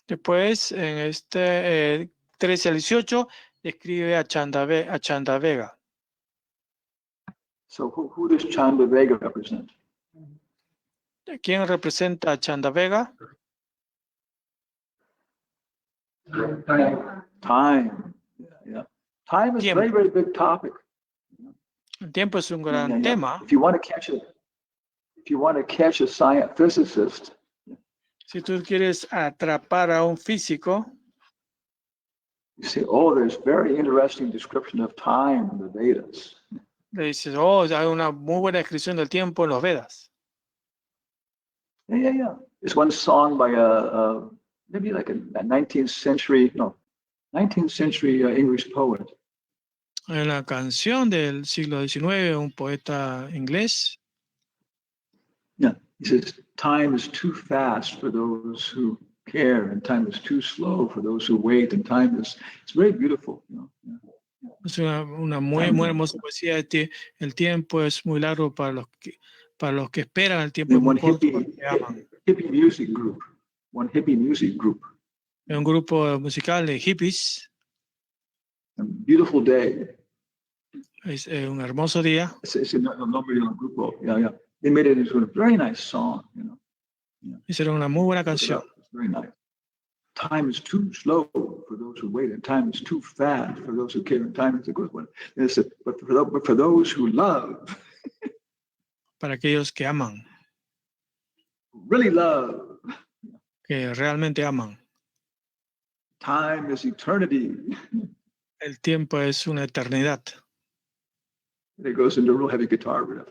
Después, en este 13 al 18, describe a Chandavega. So who does Chandavega represent? ¿Quién representa a Chandavega? Time. Yeah. Time is a very, very big topic. El tiempo es un gran tema. If you want to catch a science physicist, Si tú quieres atrapar a un físico, you say, oh, there's very interesting description of time in the Vedas. le dices, oh, hay una muy buena descripción del tiempo en los Vedas. Yeah. There's one song by maybe like a 19th century English poet. En la canción del siglo XIX, un poeta inglés, Yeah, he says, time is too fast for those who care, and time is too slow for those who wait, and it's very beautiful. You know? Yeah. es una muy hermosa poesía. El tiempo es muy largo para los que esperan, el tiempo es muy corto para los que aman. One hippie music group. Un grupo musical de hippies. A beautiful day. Es un hermoso día. It's a nombre de un grupo. Yeah. They made it into a very nice song, you know. Yeah. Hicieron una muy buena canción. It's very nice. Time is too slow for those who wait, and time is too fast for those who care, and time is a good one. But for those who love, para aquellos que aman, really love, que realmente aman, time is eternity. El tiempo es una eternidad. And it goes into real heavy guitar riff.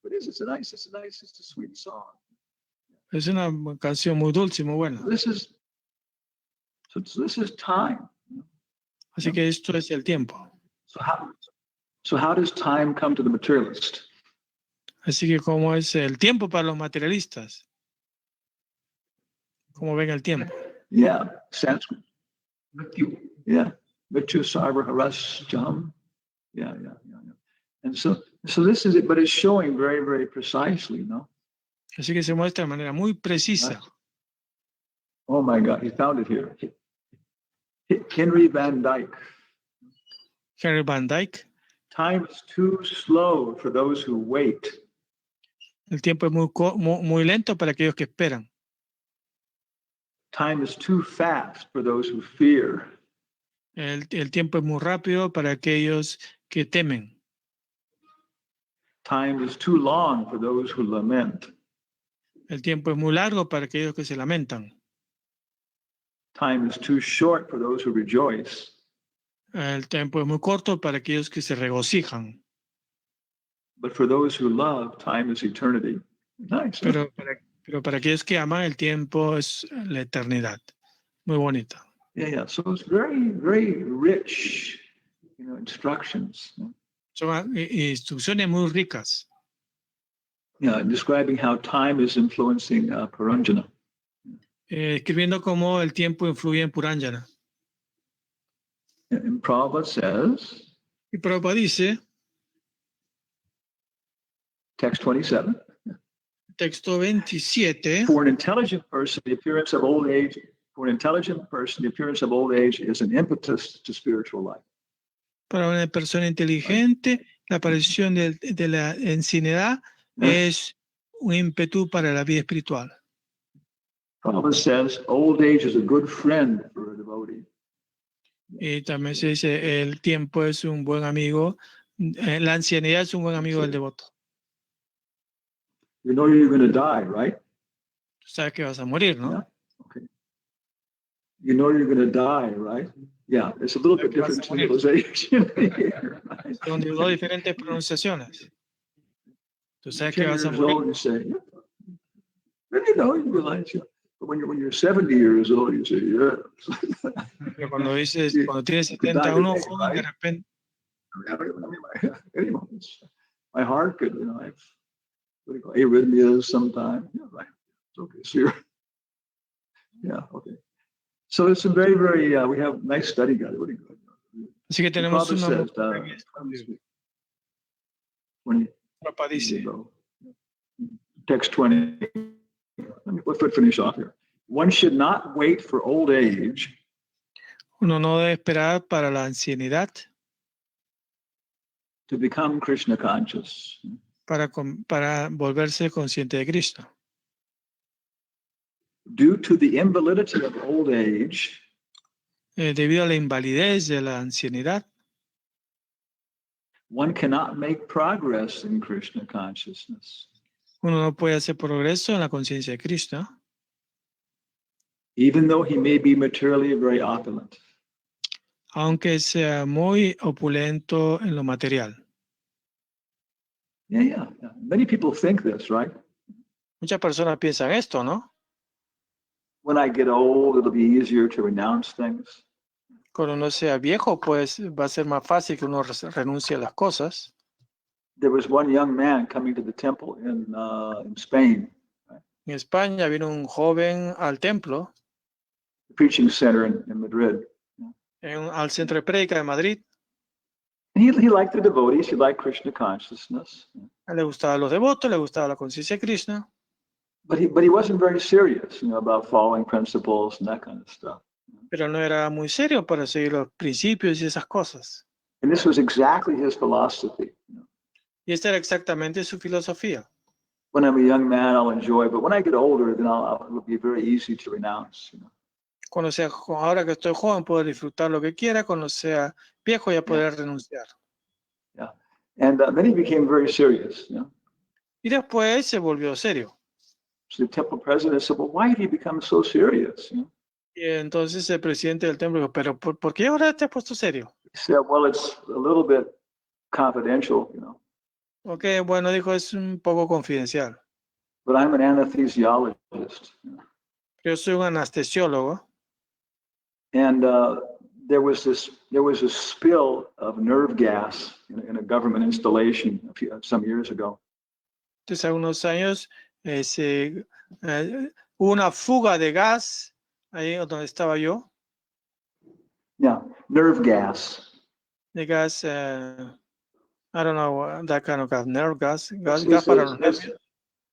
But it's a sweet song. Es una canción muy dulce y muy buena. This is time. Así que esto es el tiempo. So how does time come to the materialist? Así que, ¿cómo es el tiempo para los materialistas? ¿Cómo ven el tiempo? Yeah, Sanskrit. Mrityu. Yeah, Mrityu Sarva Haras Jam. Yeah. And so this is it, but it's showing very, very precisely, no? Así que se muestra de manera muy precisa. Oh my God, he found it here. Henry Van Dyke. Henry Van Dyke. Time is too slow for those who wait. El tiempo es muy lento para aquellos que esperan. Time is too fast for those who fear. El tiempo es muy rápido para aquellos que temen. Time is too long for those who lament. El tiempo es muy largo para aquellos que se lamentan. Time is too short for those who rejoice. El tiempo es muy corto para aquellos que se regocijan. But for those who love, time is eternity. Nice. Pero para aquellos que aman, el tiempo es la eternidad. Muy bonito. Yeah. So it's very, very rich, instructions. Son instrucciones muy ricas. Yeah, describing how time is influencing Paranjana. Escribiendo cómo el tiempo influye en Puranjana. And Prabhupada says, Y Prabhupada dice, text 27, texto 27, for an intelligent person, the appearance of old age is an impetus to spiritual life. para una persona inteligente, la aparición de la ancianidad es un ímpetu para la vida espiritual. Prabhupada says, old age is a good friend for a devotee. Y también se dice, el tiempo es un buen amigo, la ancianidad es un buen amigo del devoto. You know you're going to die, right? Tú sabes que vas a morir, ¿no? Yeah. Okay. You know you're going to die, right? Yeah, it's a little bit different civilization here. Right? Son dos diferentes pronunciaciones. Tú sabes 10 que vas a years old, morir. you say, yeah. Then you realize, yeah. But when you're 70 years old, you say, yeah. Pero cuando dices, Sí, cuando tienes you could 70, die uno today, joven de right? repente, My heart could, I've what do you call it, arrhythmias sometimes. Yeah, right. It's okay. So yeah, okay. So it's a very, very, we have nice study guide. Really good. así que tenemos Prabhupada una... says, 20, Prabhupada dice, text 20. Let's finish off here. One should not wait for old age uno no debe esperar para la ancianidad to become Krishna conscious. para volverse consciente de Cristo. Due to the invalidity of old age, Debido a la invalidez de la ancianidad, one cannot make progress in Krishna consciousness, uno no puede hacer progreso en la conciencia de Cristo, even though he may be materially very opulent. aunque sea muy opulento en lo material. Yeah. Many people think this, right? Muchas personas piensan esto, ¿no? When I get old, it'll be easier to renounce things. Cuando uno sea viejo, pues va a ser más fácil que uno renuncie a las cosas. There was one young man coming to the temple in Spain, En España vino un joven al templo, the preaching center in Madrid. al centro de prédica de Madrid. And he liked the devotees, he liked Krishna consciousness. A él le gustaban los devotos, le gustaba la conciencia de Krishna, But he wasn't very serious, about following principles and that kind of stuff. pero no era muy serio para seguir los principios y esas cosas. And this was exactly his philosophy. Y esta era exactamente su filosofía. When I'm a young man, I'll enjoy, but when I get older, then it'll be very easy to renounce. Cuando sea, ahora que estoy joven puedo disfrutar lo que quiera, cuando sea viejo ya poder renunciar. Yeah. And then he became very serious. Y después se volvió serio. So the temple president said, well, why did he become so serious? Y entonces el presidente del templo dijo, pero ¿por qué ahora te has puesto serio? He said, well, it's a little bit confidential, Ok, bueno, dijo, es un poco confidencial. but I'm an anesthesiologist. Yo soy un anestesiólogo. And there was a spill of nerve gas in a government installation some years ago. Entonces, hace unos años hubo una fuga de gas ahí donde estaba yo, Yeah, nerve gas. de gas, I don't know that kind of gas, nerve gas, gas It's- para los it's- nervios.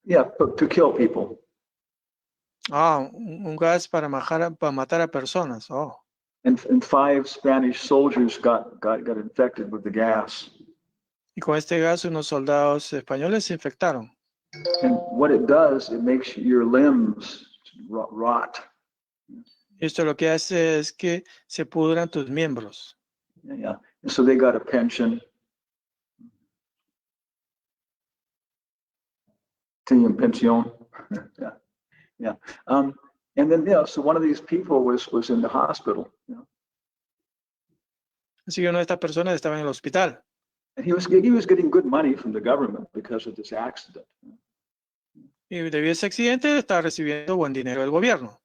yeah, to kill people. Un gas para matar a personas. Oh. And 5 Spanish soldiers got infected with the gas. Y con este gas unos soldados españoles se infectaron. And what it does, it makes your limbs rot. Esto lo que hace es que se pudran tus miembros. Yeah. And so they got a pension. Team pension. Yeah. Yeah. And then, so one of these people was in the hospital. Así que una de estas personas estaba en el hospital. And he was getting good money from the government because of this accident. Y debido a ese accidente estaba recibiendo buen dinero del gobierno.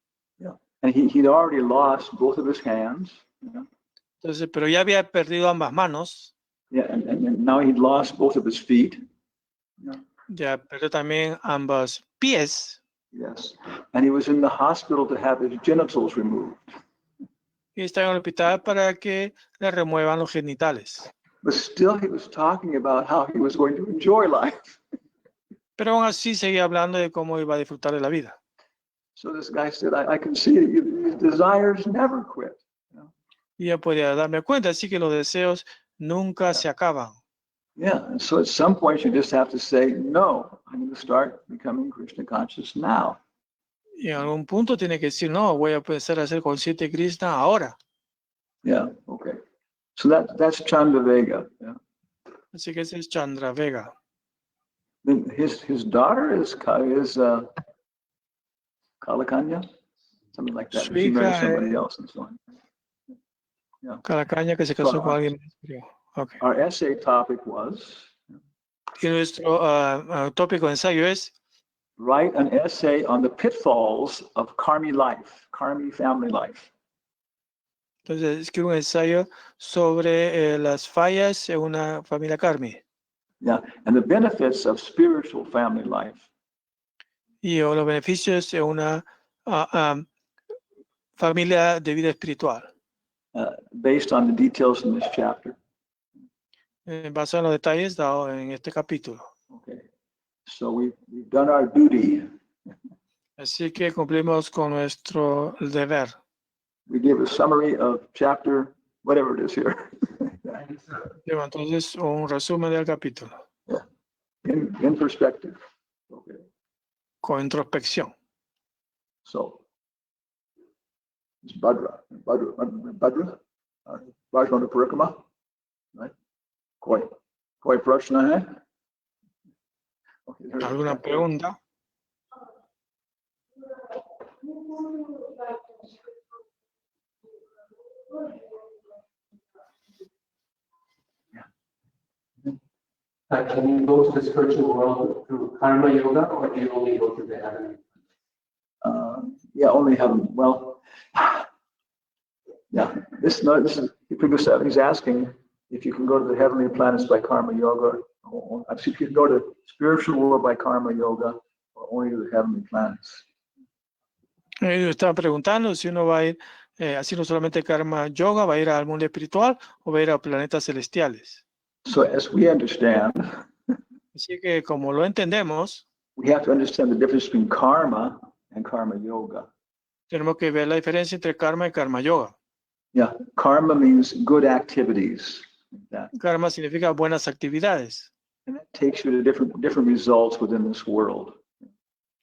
And he'd already lost both of his hands. Entonces, pero ya había perdido ambas manos. Yeah, and now he'd lost both of his feet. Ya perdió también ambos pies. Yes. And he was in the hospital to have his genitals removed. Y está en el hospital para que le remuevan los genitales. But still he was talking about how he was going to enjoy life. Pero aún así seguía hablando de cómo iba a disfrutar de la vida. So this guy said, I can see that your desires never quit. Y ya podía darme cuenta, así que los deseos nunca se acaban. Yeah, and so at some point you just have to say, no, I'm going to start becoming Krishna conscious now. Y en algún punto tiene que decir, no, voy a empezar a ser consciente de Krishna ahora. Yeah, okay. So that's Chandravega. Yeah. Así que ese es Chandra Vega. Then his daughter is Kalakanya, something like that. Su She married hija somebody else and so on. Calacaña, que se casó con alguien más. Creo. Okay. Our essay topic was Y nuestro tópico de ensayo es write an essay on the pitfalls of Karmi life, Karmi family life. entonces escribe un ensayo sobre las fallas en una familia Karmi Yeah, and the benefits of spiritual family life. y los beneficios de una familia de vida espiritual. Based on the details in this chapter. Basado en los detalles dados en este capítulo. Okay, so we've done our duty. Así que cumplimos con nuestro deber. We gave a summary of chapter, whatever it is here, Entonces, un resumen del capítulo in perspective. Okay, con introspección. so it's Bhadra, Hanumatpresaka, right? Koi prashna hai? Okay, there's- ¿Alguna pregunta? Can you go to the spiritual world through karma yoga, or do you only go to the heavenly? Yeah, only heaven. Well, yeah. This is he's asking if you can go to the heavenly planets by karma yoga. If you can go to spiritual world by karma yoga, or only to the heavenly planets. Estaba preguntando si uno va a ir haciendo solamente karma yoga, va a ir al mundo espiritual o va a ir a planetas celestiales. So as we understand, Así que como lo entendemos, we have to understand the difference between karma and karma yoga. tenemos que ver la diferencia entre karma y karma yoga. Yeah, karma means good activities. Like that. Karma significa buenas actividades. And it takes you to different results within this world.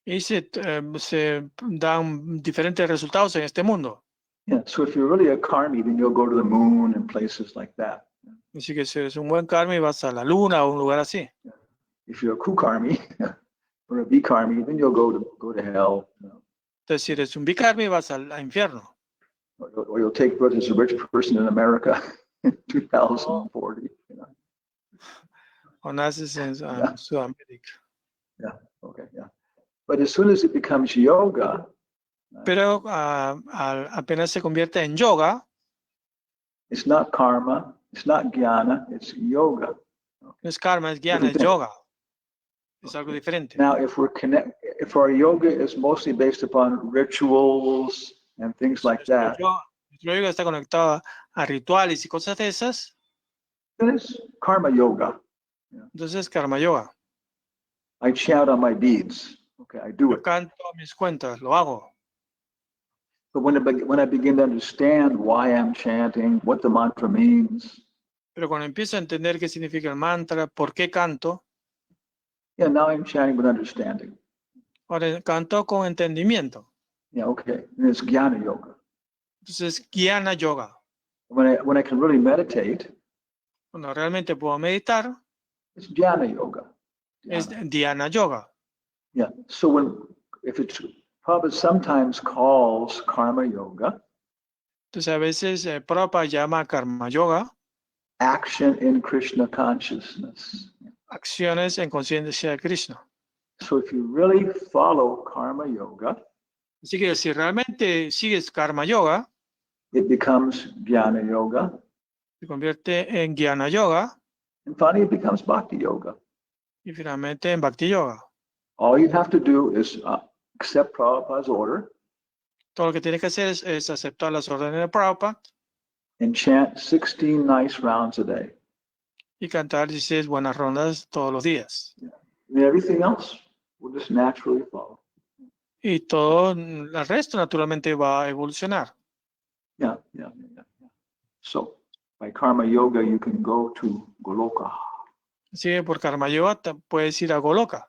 Y se dan diferentes resultados en este mundo. Yeah, so if you're really a karmi, then you'll go to the moon and places like that. Así que si eres un buen karma y vas a la luna o un lugar así. If you're a kukarmi or a bikarmi, then you'll go to hell. Entonces si eres un bikarmi vas al infierno. Or you'll take birth as a rich person in America in 2040. O naces en Sudamérica. Okay, yeah. But as soon as it becomes yoga, Pero apenas se convierte en yoga, it's not karma, it's not jnana, it's yoga. no es karma, es jnana, es yoga. Es algo diferente. Now, if our yoga is mostly based upon rituals and things like that, Nuestro yoga está conectado a rituales y cosas de esas, then it's karma yoga. entonces karma yoga. I chant on my beads. Okay, I do Yo it. canto mis cuentas, lo hago. But when I begin to understand why I'm chanting, what the mantra means, Pero cuando empiezo a entender qué significa el mantra, por qué canto, yeah, now I'm chanting with understanding. ahora canto con entendimiento. Yeah, okay. And it's jnana yoga. Entonces, Jnana Yoga. When I can really meditate, Cuando realmente puedo meditar, it's jnana yoga. es Dhyana Yoga. Yeah. So if it's Prabhupada sometimes calls karma yoga Entonces, a veces Prabhupada llama Karma Yoga action in Krishna consciousness. acciones en conciencia de Krishna. So if you really follow karma yoga, Así que si realmente sigues Karma Yoga, it becomes jnana yoga, se convierte en Jnana Yoga and finally it becomes bhakti yoga. y finalmente en Bhakti Yoga. All you have to do is accept Prabhupada's order Todo lo que tienes que hacer es aceptar las órdenes de Prabhupada and chant 16 nice rounds a day. y cantar 16 buenas rondas todos los días. And everything else will just naturally follow. Y todo el resto naturalmente va a evolucionar. Yeah. So by karma yoga, you can go to Goloka Así que por Karma Yoga puedes ir a Goloka.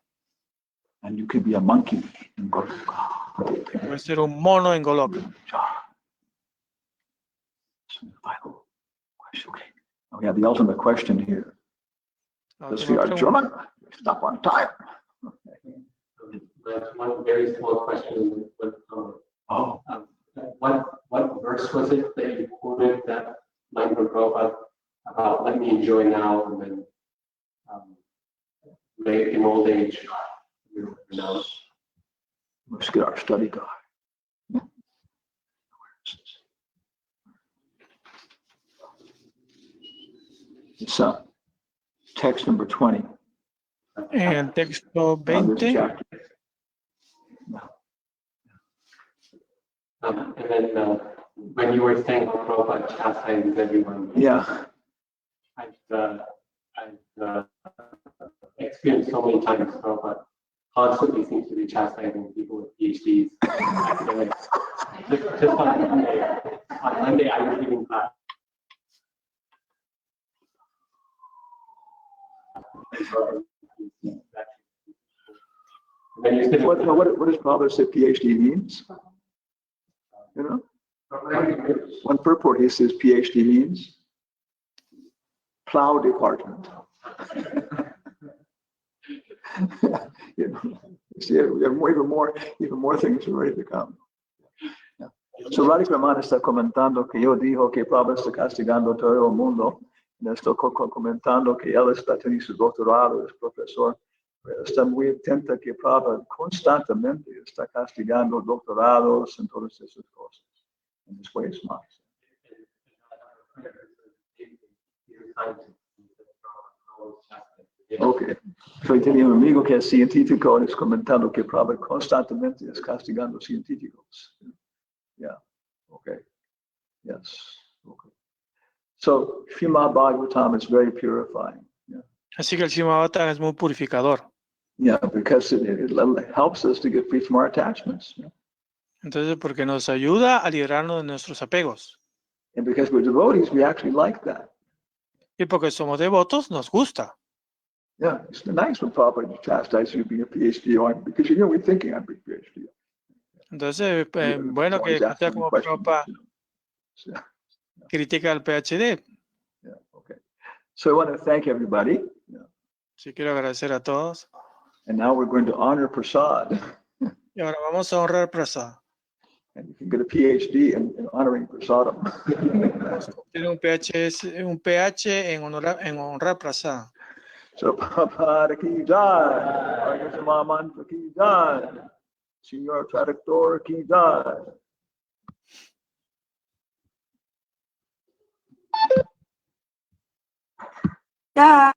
and you can be a monkey in Goloka. Puedes ser un mono en Goloka. Final question. Okay. Now we have the ultimate question here. La Does última we are pregunta. German? Stop on time. That's one very small question. Oh, What verse was it that you quoted that line from Prabhupada about let me enjoy now and then late in old age, renounce? let's get our study guide. It's text number 20. En el texto This 20, chapter. And then when you were saying how Prabhupada chastises everyone, Yeah. I've experienced so many times Prabhupada constantly seems to be chastising people with PhDs, academics. Just on Monday I was giving class. And then you said, What does Prabhupada say PhD means? You know? One purport he says PhD means plow department. You know, see, we have even more things ready to come. Yeah. So Radhika Ramana está comentando que yo dijo que Prabhupada está castigando a todo el mundo. Y estoy comentando que él está teniendo su doctorado, es profesor. Está muy atenta que Prabhupada constantemente está castigando doctorados en todas esas cosas. And después más. Okay. So tenía un amigo que es científico y es comentando que Prabhupada constantemente es castigando científicos. Yeah. Okay. Yes. Okay. So Srimad Bhagavatam is very purifying. Yeah. así que el Srimad Bhagavatam es muy purificador. Yeah, because it helps us to get free from our attachments. Yeah. Entonces, porque nos ayuda a liberarnos de nuestros apegos. And because we're devotees, we actually like that. Y porque somos devotos, nos gusta. Yeah, it's nice when Prabhupada chastises you being a PhD on because we're thinking I'm a PhD. Entonces, bueno que sea como Prabhupada critica al PhD. Yeah, okay. So I want to thank everybody. Yeah. Sí, quiero agradecer a todos. And now we're going to honor Prasad. Y ahora vamos a honrar Prasad. And you can get a PhD in honoring Prasadam. Tiene un PH en honrar Prasad. So Prabhupada ki jai, Argasama mantra ki jai, Señor Traductor ki jai. Ya.